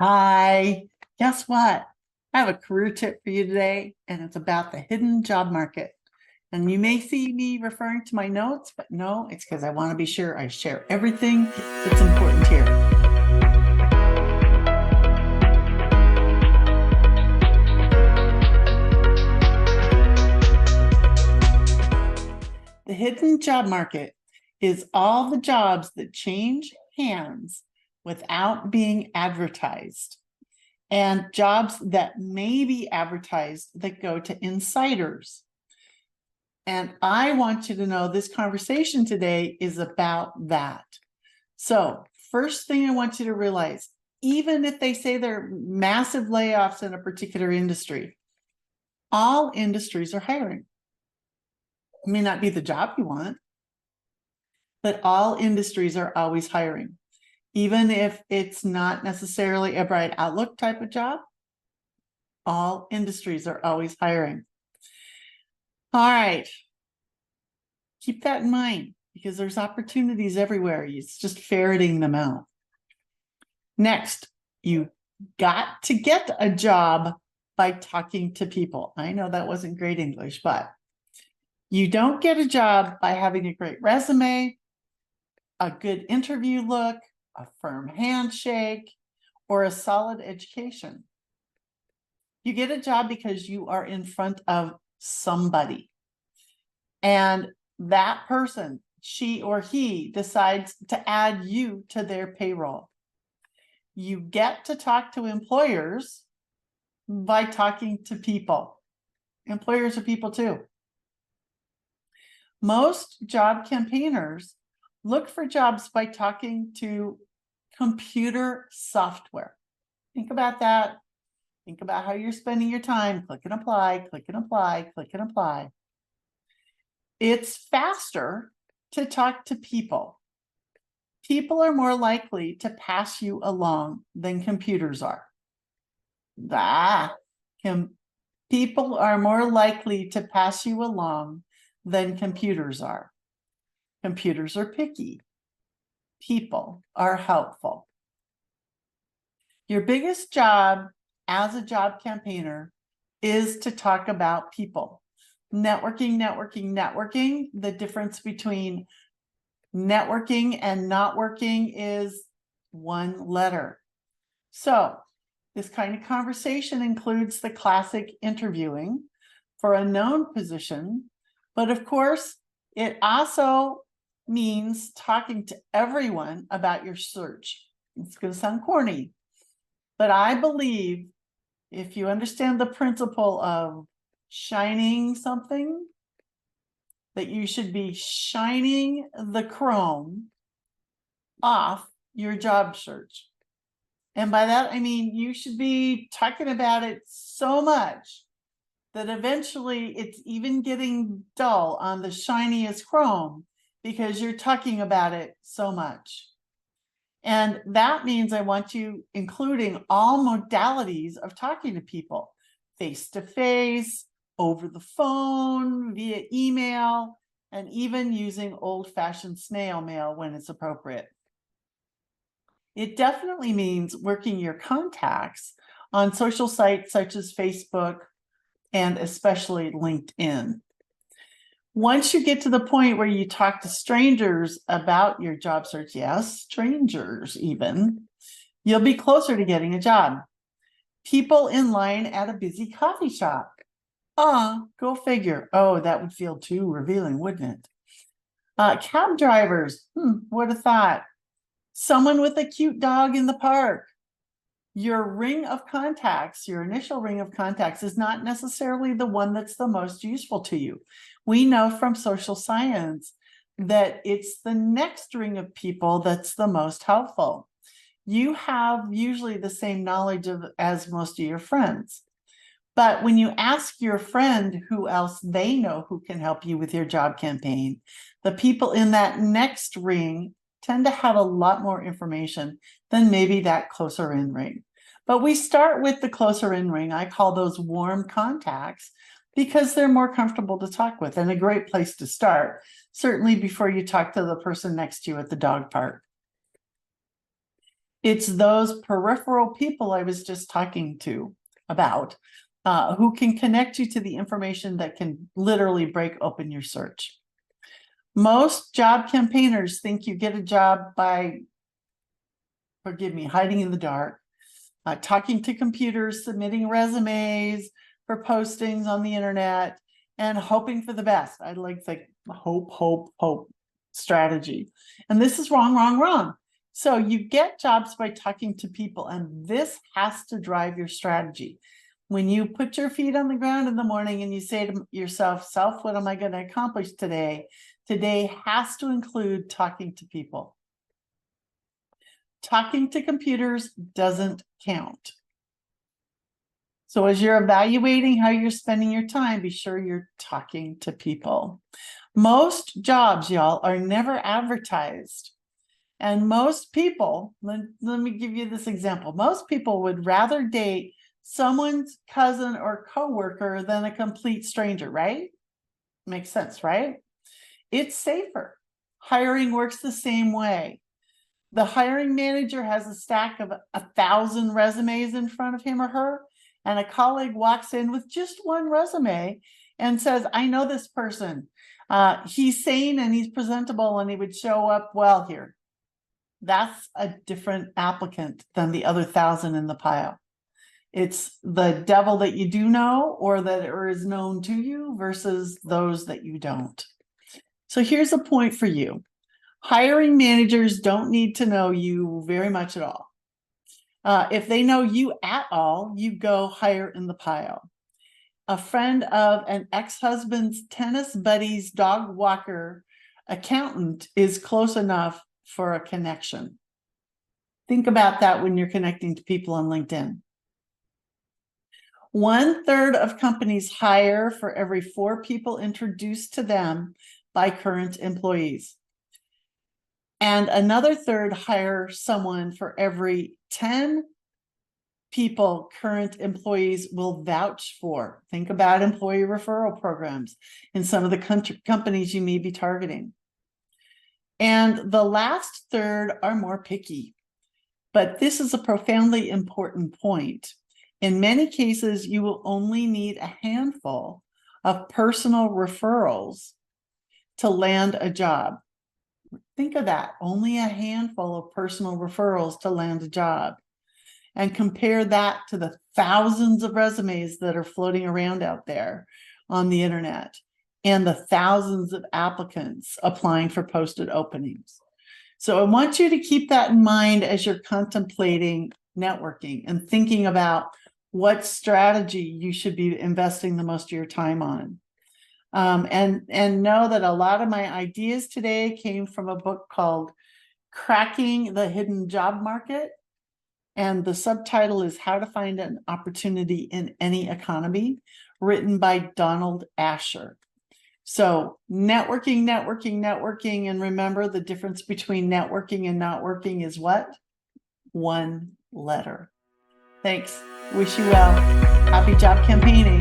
Hi, guess what? I have a career tip for you today, and it's about the hidden job market. And you may see me referring to my notes, but no, it's because I want to be sure I share everything that's important here. The hidden job market is all the jobs that change hands without being advertised, and jobs that may be advertised that go to insiders. And I want you to know this conversation today is about that. So, first thing I want you to realize, even if they say there are massive layoffs in a particular industry, all industries are hiring. It may not be the job you want, but all industries are always hiring. Even if it's not necessarily a bright outlook type of job, all industries are always hiring. All right. Keep that in mind because there's opportunities everywhere. It's just ferreting them out. Next, you got to get a job by talking to people. I know that wasn't great English, but you don't get a job by having a great resume, a good interview look, a firm handshake, or a solid education. You get a job because you are in front of somebody. And that person, she or he, decides to add you to their payroll. You get to talk to employers by talking to people. Employers are people too. Most job campaigners look for jobs by talking to computer software. Think about that. Think about how you're spending your time. Click and apply, click and apply, click and apply. It's faster to talk to people. People are more likely to pass you along than computers are. People are more likely to pass you along than computers are. Computers are picky. People are helpful. Your biggest job as a job campaigner is to talk about people. Networking, networking, networking. The difference between networking and not working is one letter. So this kind of conversation includes the classic interviewing for a known position, but of course, it also means talking to everyone about your search. It's going to sound corny, but I believe if you understand the principle of shining something, that you should be shining the chrome off your job search. And by that, I mean, you should be talking about it so much that eventually it's even getting dull on the shiniest chrome because you're talking about it so much. And that means I want you including all modalities of talking to people, face-to-face, over the phone, via email, and even using old-fashioned snail mail when it's appropriate. It definitely means working your contacts on social sites such as Facebook and especially LinkedIn. Once you get to the point where you talk to strangers about your job search, yes, strangers even, you'll be closer to getting a job. People in line at a busy coffee shop. Go figure. Oh, that would feel too revealing, wouldn't it? Cab drivers, would have thought. Someone with a cute dog in the park. Your ring of contacts, your initial ring of contacts is not necessarily the one that's the most useful to you. We know from social science that it's the next ring of people that's the most helpful. You have usually the same knowledge as most of your friends. But when you ask your friend who else they know who can help you with your job campaign, the people in that next ring tend to have a lot more information than maybe that closer in ring. But we start with the closer in ring. I call those warm contacts because they're more comfortable to talk with and a great place to start, certainly before you talk to the person next to you at the dog park. It's those peripheral people I was just talking to about who can connect you to the information that can literally break open your search. Most job campaigners think you get a job by, forgive me, hiding in the dark, talking to computers, submitting resumes for postings on the internet, and hoping for the best. I like the hope strategy. And this is wrong, wrong, wrong. So you get jobs by talking to people, and this has to drive your strategy. When you put your feet on the ground in the morning and you say to yourself, self, what am I going to accomplish today? Today has to include talking to people. Talking to computers doesn't count. So as you're evaluating how you're spending your time, be sure you're talking to people. Most jobs, y'all, are never advertised. And most people, let me give you this example. Most people would rather date someone's cousin or coworker than a complete stranger, right? Makes sense, right? It's safer. Hiring works the same way. The hiring manager has a stack of 1,000 resumes in front of him or her, and a colleague walks in with just one resume and says, I know this person. He's sane and he's presentable and he would show up well here. That's a different applicant than the other 1,000 in the pile. It's the devil that you do know or that is known to you versus those that you don't. So here's a point for you. Hiring managers don't need to know you very much at all. If they know you at all, you go higher in the pile. A friend of an ex-husband's tennis buddy's dog walker accountant is close enough for a connection. Think about that when you're connecting to people on LinkedIn. 1/3 of companies hire for every 4 people introduced to them by current employees. And another 1/3 hire someone for every 10 people current employees will vouch for. Think about employee referral programs in some of the companies you may be targeting. And the last 1/3 are more picky. But this is a profoundly important point. In many cases, you will only need a handful of personal referrals to land a job. Think of that, only a handful of personal referrals to land a job. And compare that to the thousands of resumes that are floating around out there on the internet and the thousands of applicants applying for posted openings. So I want you to keep that in mind as you're contemplating networking and thinking about what strategy you should be investing the most of your time on. And know that a lot of my ideas today came from a book called Cracking the Hidden Job Market. And the subtitle is How to Find an Opportunity in Any Economy, written by Donald Asher. So networking, and remember the difference between networking and not working is what? 1 letter. Thanks. Wish you well. Happy job campaigning.